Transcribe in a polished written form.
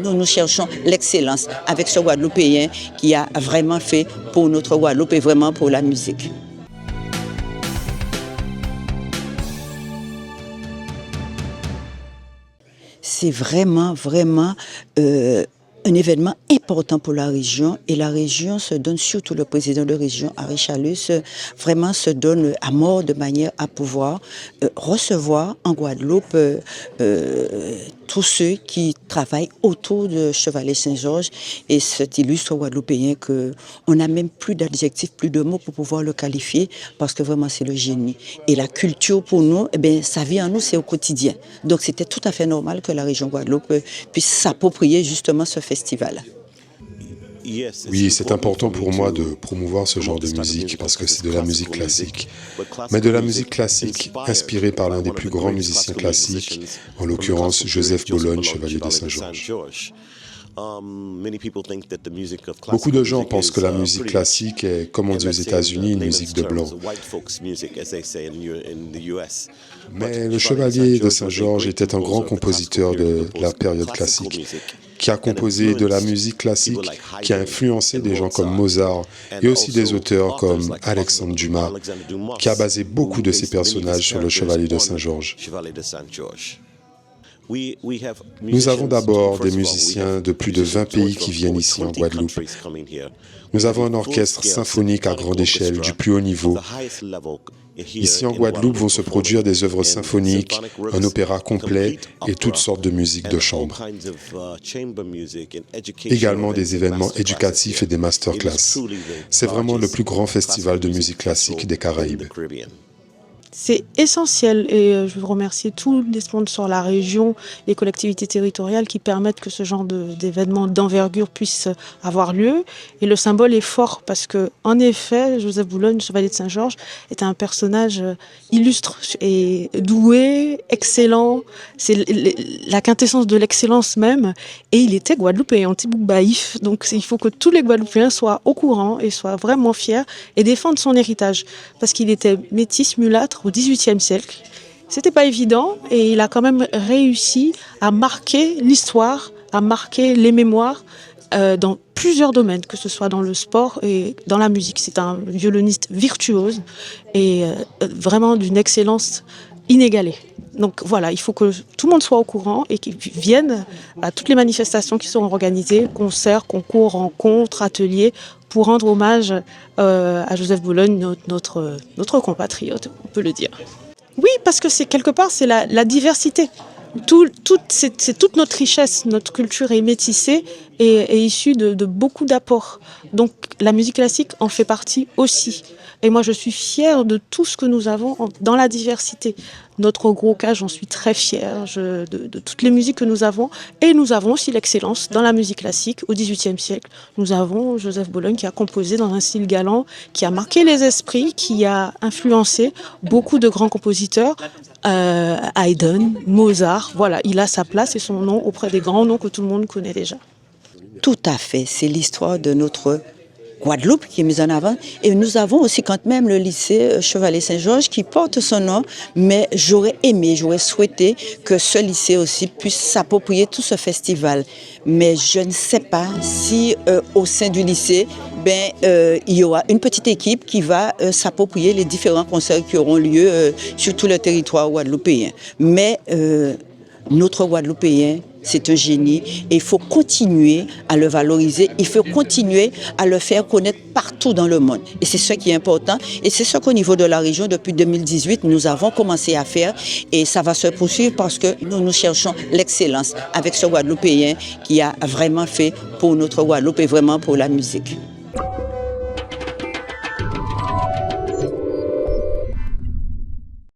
Nous cherchons l'excellence avec ce Guadeloupéen qui a vraiment fait pour notre Guadeloupe et vraiment pour la musique. C'est vraiment un événement important pour la région et la région se donne, surtout le président de région, Harry Chalus, vraiment se donne à mort de manière à pouvoir recevoir en Guadeloupe tous ceux qui travaillent autour de Chevalet Saint-Georges et cet illustre Guadeloupéen qu'on n'a même plus d'adjectifs, plus de mots pour pouvoir le qualifier parce que vraiment c'est le génie. Et la culture pour nous, eh bien, ça vit en nous, c'est au quotidien. Donc c'était tout à fait normal que la région Guadeloupe puisse s'approprier justement ce festival. Oui, c'est important pour moi de promouvoir ce genre de musique parce que c'est de la musique classique. Mais de la musique classique inspirée par l'un des plus grands musiciens classiques, en l'occurrence Joseph Bologne, chevalier de Saint-Georges. Beaucoup de gens pensent que la musique classique est, comme on dit aux États-Unis, une musique de blanc. Mais le chevalier de Saint-Georges était un grand compositeur de la période classique, qui a composé de la musique classique, qui a influencé des gens comme Mozart et aussi des auteurs comme Alexandre Dumas, qui a basé beaucoup de ses personnages sur le chevalier de Saint-Georges. Nous avons d'abord des musiciens de plus de 20 pays qui viennent ici en Guadeloupe. Nous avons un orchestre symphonique à grande échelle, du plus haut niveau. Ici en Guadeloupe vont se produire des œuvres symphoniques, un opéra complet et toutes sortes de musiques de chambre. Également des événements éducatifs et des masterclass. C'est vraiment le plus grand festival de musique classique des Caraïbes. C'est essentiel et je veux remercier tous les sponsors de la région, les collectivités territoriales qui permettent que ce genre d'événements d'envergure puisse avoir lieu. Et le symbole est fort parce que, en effet, Joseph Bologne, chevalier de Saint-Georges, est un personnage illustre et doué, excellent. C'est la quintessence de l'excellence même. Et il était guadeloupéen, Tibouk Baïf. Donc il faut que tous les Guadeloupéens soient au courant et soient vraiment fiers et défendent son héritage. Parce qu'il était métis, mulâtre, au XVIIIe siècle. C'était pas évident et il a quand même réussi à marquer l'histoire, à marquer les mémoires dans plusieurs domaines, que ce soit dans le sport et dans la musique. C'est un violoniste virtuose et vraiment d'une excellence inégalée. Donc voilà, il faut que tout le monde soit au courant et qu'il vienne à toutes les manifestations qui sont organisées, concerts, concours, rencontres, ateliers, pour rendre hommage à Joseph Bologne, notre compatriote, on peut le dire. Oui, parce que c'est quelque part, c'est la diversité. C'est toute notre richesse, notre culture est métissée et issue de beaucoup d'apports. Donc la musique classique en fait partie aussi. Et moi, je suis fière de tout ce que nous avons dans la diversité. Notre gros cas, j'en suis très fière de toutes les musiques que nous avons. Et nous avons aussi l'excellence dans la musique classique. Au XVIIIe siècle, nous avons Joseph Bologne qui a composé dans un style galant, qui a marqué les esprits, qui a influencé beaucoup de grands compositeurs. Haydn, Mozart, voilà, il a sa place et son nom auprès des grands noms que tout le monde connaît déjà. Tout à fait, c'est l'histoire de notre Guadeloupe qui est mise en avant. Et nous avons aussi quand même le lycée Chevalet Saint-Georges qui porte son nom, mais j'aurais souhaité que ce lycée aussi puisse s'approprier tout ce festival. Mais je ne sais pas si au sein du lycée, il y aura une petite équipe qui va s'approprier les différents concerts qui auront lieu sur tout le territoire guadeloupéen. Mais notre Guadeloupéen, c'est un génie et il faut continuer à le valoriser, il faut continuer à le faire connaître partout dans le monde. Et c'est ce qui est important et c'est ce qu'au niveau de la région, depuis 2018, nous avons commencé à faire et ça va se poursuivre parce que nous cherchons l'excellence avec ce Guadeloupéen qui a vraiment fait pour notre Guadeloupe et vraiment pour la musique.